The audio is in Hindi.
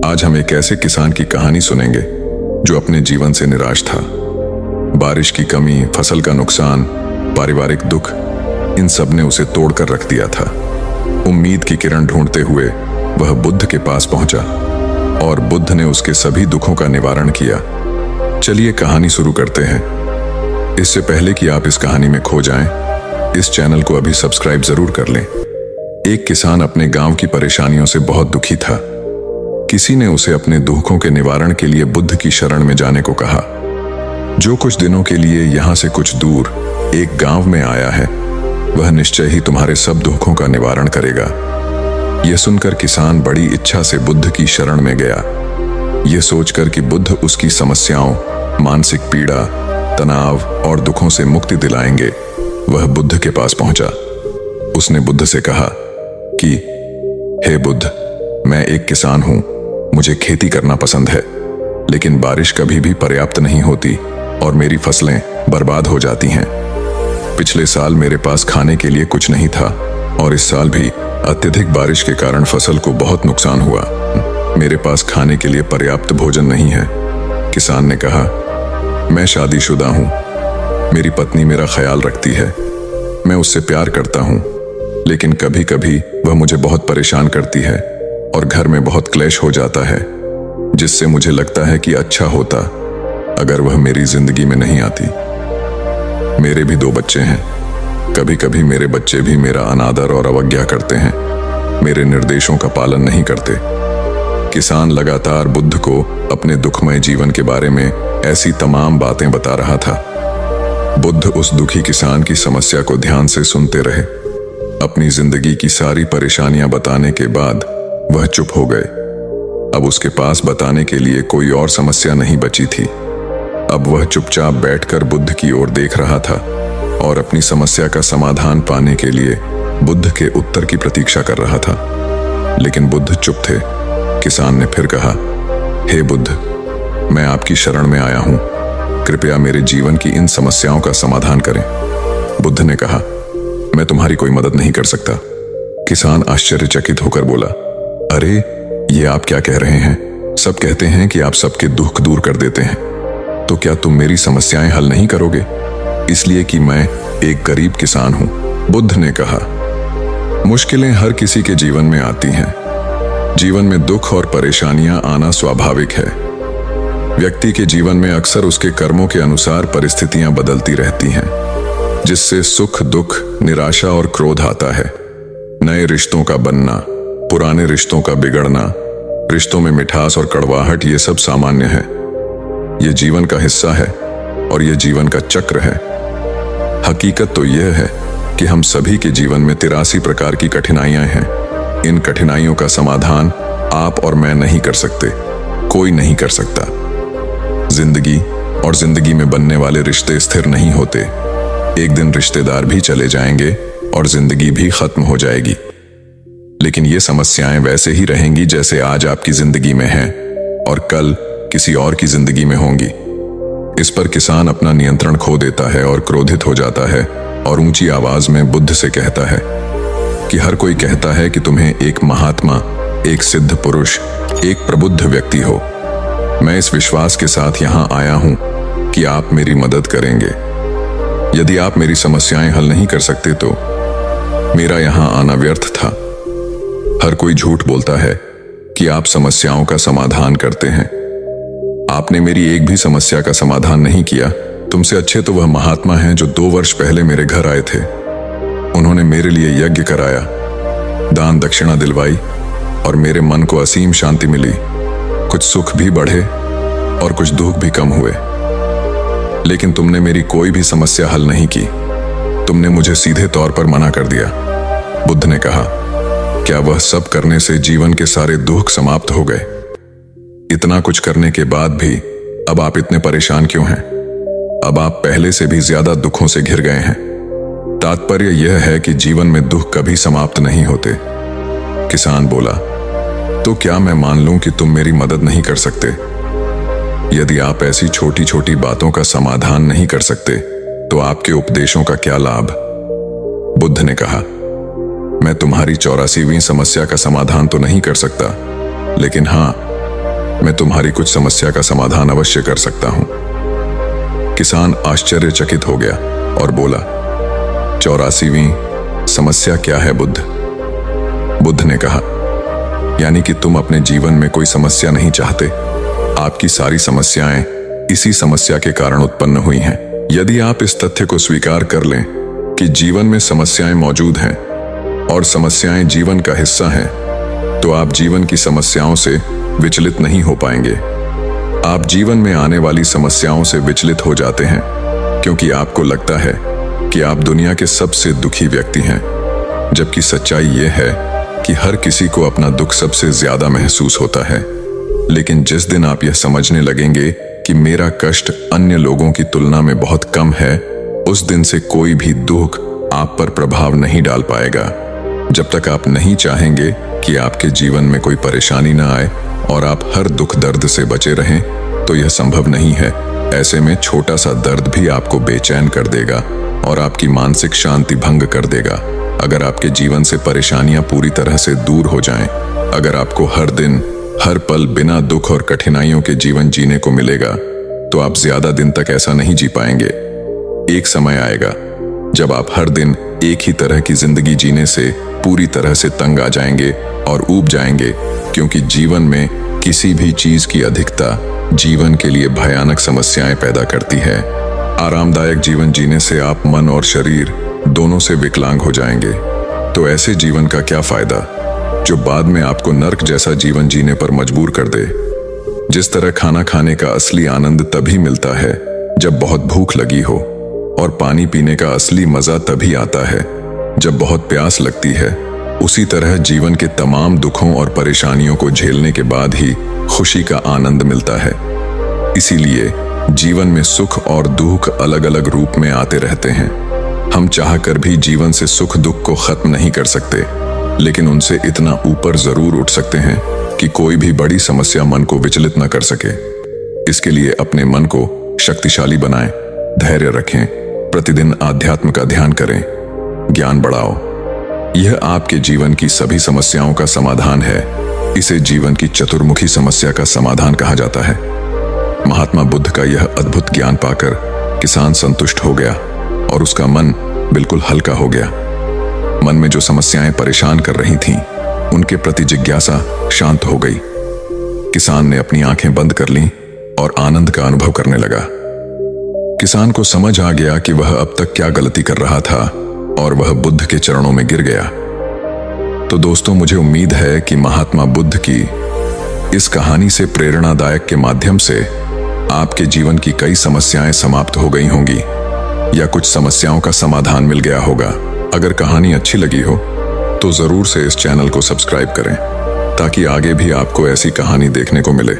आज हम एक ऐसे किसान की कहानी सुनेंगे जो अपने जीवन से निराश था। बारिश की कमी, फसल का नुकसान, पारिवारिक दुख, इन सब ने उसे तोड़कर रख दिया था। उम्मीद की किरण ढूंढते हुए वह बुद्ध के पास पहुंचा और बुद्ध ने उसके सभी दुखों का निवारण किया। चलिए कहानी शुरू करते हैं। इससे पहले कि आप इस कहानी में खो जाएं, इस चैनल को अभी सब्सक्राइब जरूर कर लें। एक किसान अपने गांव की परेशानियों से बहुत दुखी था। किसी ने उसे अपने दुखों के निवारण के लिए बुद्ध की शरण में जाने को कहा, जो कुछ दिनों के लिए यहाँ से कुछ दूर एक गांव में आया है, वह निश्चय ही तुम्हारे सब दुखों का निवारण करेगा। यह सुनकर किसान बड़ी इच्छा से बुद्ध की शरण में गया। यह सोचकर कि बुद्ध उसकी समस्याओं, मानसिक पीड़ा, तनाव और दुखों से मुक्ति दिलाएंगे, वह बुद्ध के पास पहुंचा। उसने बुद्ध से कहा कि हे बुद्ध, मैं एक किसान हूं, मुझे खेती करना पसंद है, लेकिन बारिश कभी भी पर्याप्त नहीं होती और मेरी फसलें बर्बाद हो जाती हैं। पिछले साल मेरे पास खाने के लिए कुछ नहीं था और इस साल भी अत्यधिक बारिश के कारण फसल को बहुत नुकसान हुआ। मेरे पास खाने के लिए पर्याप्त भोजन नहीं है। किसान ने कहा, मैं शादीशुदा हूं, मेरी पत्नी मेरा ख्याल रखती है, मैं उससे प्यार करता हूं, लेकिन कभी कभी वह मुझे बहुत परेशान करती है और घर में बहुत क्लेश हो जाता है, जिससे मुझे लगता है कि अच्छा होता अगर वह मेरी जिंदगी में नहीं आती। मेरे भी 2 बच्चे हैं। कभी कभी मेरे बच्चे भी मेरा अनादर और अवज्ञा करते हैं, मेरे निर्देशों का पालन नहीं करते। किसान लगातार बुद्ध को अपने दुखमय जीवन के बारे में ऐसी तमाम बातें बता रहा था। बुद्ध उस दुखी किसान की समस्या को ध्यान से सुनते रहे। अपनी जिंदगी की सारी परेशानियां बताने के बाद वह चुप हो गए। अब उसके पास बताने के लिए कोई और समस्या नहीं बची थी। अब वह चुपचाप बैठकर बुद्ध की ओर देख रहा था और अपनी समस्या का समाधान पाने के लिए बुद्ध के उत्तर की प्रतीक्षा कर रहा था। लेकिन बुद्ध चुप थे। किसान ने फिर कहा, हे बुद्ध, मैं आपकी शरण में आया हूं, कृपया मेरे जीवन की इन समस्याओं का समाधान करें। बुद्ध ने कहा, मैं तुम्हारी कोई मदद नहीं कर सकता। किसान आश्चर्यचकित होकर बोला, अरे ये आप क्या कह रहे हैं? सब कहते हैं कि आप सबके दुख दूर कर देते हैं, तो क्या तुम मेरी समस्याएं हल नहीं करोगे? इसलिए कि मैं एक गरीब किसान हूं। बुद्ध ने कहा, मुश्किलें हर किसी के जीवन में आती हैं। जीवन में दुख और परेशानियां आना स्वाभाविक है। व्यक्ति के जीवन में अक्सर उसके कर्मों के अनुसार परिस्थितियां बदलती रहती हैं, जिससे सुख, दुख, निराशा और क्रोध आता है। नए रिश्तों का बनना, पुराने रिश्तों का बिगड़ना, रिश्तों में मिठास और कड़वाहट, ये सब सामान्य है। ये जीवन का हिस्सा है और ये जीवन का चक्र है। हकीकत तो यह है कि हम सभी के जीवन में 83 प्रकार की कठिनाइयां हैं। इन कठिनाइयों का समाधान आप और मैं नहीं कर सकते, कोई नहीं कर सकता। जिंदगी और जिंदगी में बनने वाले रिश्ते स्थिर नहीं होते। एक दिन रिश्तेदार भी चले जाएंगे और जिंदगी भी खत्म हो जाएगी, लेकिन ये समस्याएं वैसे ही रहेंगी जैसे आज आपकी जिंदगी में हैं और कल किसी और की जिंदगी में होंगी। इस पर किसान अपना नियंत्रण खो देता है और क्रोधित हो जाता है और ऊंची आवाज में बुद्ध से कहता है कि हर कोई कहता है कि तुम्हें एक महात्मा, एक सिद्ध पुरुष, एक प्रबुद्ध व्यक्ति हो। मैं इस विश्वास के साथ यहां आया हूं कि आप मेरी मदद करेंगे। यदि आप मेरी समस्याएं हल नहीं कर सकते तो मेरा यहां आना व्यर्थ था। हर कोई झूठ बोलता है कि आप समस्याओं का समाधान करते हैं। आपने मेरी एक भी समस्या का समाधान नहीं किया। तुमसे अच्छे तो वह महात्मा हैं जो 2 वर्ष पहले मेरे घर आए थे। उन्होंने मेरे लिए यज्ञ कराया, दान दक्षिणा दिलवाई और मेरे मन को असीम शांति मिली। कुछ सुख भी बढ़े और कुछ दुख भी कम हुए। लेकिन तुमने मेरी कोई भी समस्या हल नहीं की। तुमने मुझे सीधे तौर पर मना कर दिया। बुद्ध ने कहा, क्या वह सब करने से जीवन के सारे दुख समाप्त हो गए? इतना कुछ करने के बाद भी अब आप इतने परेशान क्यों हैं? अब आप पहले से भी ज्यादा दुखों से घिर गए हैं। तात्पर्य यह है कि जीवन में दुख कभी समाप्त नहीं होते। किसान बोला, तो क्या मैं मान लूं कि तुम मेरी मदद नहीं कर सकते? यदि आप ऐसी छोटी छोटी बातों का समाधान नहीं कर सकते तो आपके उपदेशों का क्या लाभ? बुद्ध ने कहा, मैं तुम्हारी 84वीं समस्या का समाधान तो नहीं कर सकता, लेकिन हाँ, मैं तुम्हारी कुछ समस्या का समाधान अवश्य कर सकता हूं। किसान आश्चर्यचकित हो गया और बोला, 84वीं समस्या क्या है बुद्ध? बुद्ध ने कहा, यानी कि तुम अपने जीवन में कोई समस्या नहीं चाहते। आपकी सारी समस्याएं इसी समस्या के कारण उत्पन्न हुई हैं। यदि आप इस तथ्य को स्वीकार कर लें कि जीवन में समस्याएं मौजूद हैं और समस्याएं जीवन का हिस्सा हैं, तो आप जीवन की समस्याओं से विचलित नहीं हो पाएंगे। आप जीवन में आने वाली समस्याओं से विचलित हो जाते हैं क्योंकि आपको लगता है कि आप दुनिया के सबसे दुखी व्यक्ति हैं, जबकि सच्चाई यह है कि हर किसी को अपना दुख सबसे ज्यादा महसूस होता है। लेकिन जिस दिन आप यह समझने लगेंगे कि मेरा कष्ट अन्य लोगों की तुलना में बहुत कम है, उस दिन से कोई भी दुख आप पर प्रभाव नहीं डाल पाएगा। जब तक आप नहीं चाहेंगे कि आपके जीवन में कोई परेशानी न आए और आप हर दुख दर्द से बचे रहें, तो यह संभव नहीं है। ऐसे में छोटा सा दर्द भी आपको बेचैन कर देगा और आपकी मानसिक शांति भंग कर देगा। अगर आपके जीवन से परेशानियां पूरी तरह से दूर हो जाएं, अगर आपको हर दिन हर पल बिना दुख और कठिनाइयों के जीवन जीने को मिलेगा, तो आप ज्यादा दिन तक ऐसा नहीं जी पाएंगे। एक समय आएगा जब आप हर दिन एक ही तरह की जिंदगी जीने से पूरी तरह से तंग आ जाएंगे और ऊब जाएंगे, क्योंकि जीवन में किसी भी चीज की अधिकता जीवन के लिए भयानक समस्याएं पैदा करती है। आरामदायक जीवन जीने से आप मन और शरीर दोनों से विकलांग हो जाएंगे। तो ऐसे जीवन का क्या फायदा जो बाद में आपको नर्क जैसा जीवन जीने पर मजबूर कर दे। जिस तरह खाना खाने का असली आनंद तभी मिलता है जब बहुत भूख लगी हो, और पानी पीने का असली मजा तभी आता है जब बहुत प्यास लगती है, उसी तरह जीवन के तमाम दुखों और परेशानियों को झेलने के बाद ही खुशी का आनंद मिलता है। इसीलिए जीवन में सुख और दुख अलग अलग रूप में आते रहते हैं। हम चाहकर भी जीवन से सुख दुख को खत्म नहीं कर सकते, लेकिन उनसे इतना ऊपर जरूर उठ सकते हैं कि कोई भी बड़ी समस्या मन को विचलित न कर सके। इसके लिए अपने मन को शक्तिशाली बनाएं, धैर्य रखें, प्रतिदिन आध्यात्म का ध्यान करें, ज्ञान बढ़ाओ। यह आपके जीवन की सभी समस्याओं का समाधान है। इसे जीवन की चतुर्मुखी समस्या का समाधान कहा जाता है। महात्मा बुद्ध का यह अद्भुत ज्ञान पाकर किसान संतुष्ट हो गया और उसका मन बिल्कुल हल्का हो गया। मन में जो समस्याएं परेशान कर रही थीं, उनके प्रति जिज्ञासा शांत हो गई। किसान ने अपनी आंखें बंद कर लीं और आनंद का अनुभव करने लगा। किसान को समझ आ गया कि वह अब तक क्या गलती कर रहा था और वह बुद्ध के चरणों में गिर गया। तो दोस्तों, मुझे उम्मीद है कि महात्मा बुद्ध की इस कहानी से प्रेरणादायक के माध्यम से आपके जीवन की कई समस्याएं समाप्त हो गई होंगी या कुछ समस्याओं का समाधान मिल गया होगा। अगर कहानी अच्छी लगी हो तो जरूर से इस चैनल को सब्सक्राइब करें ताकि आगे भी आपको ऐसी कहानी देखने को मिले।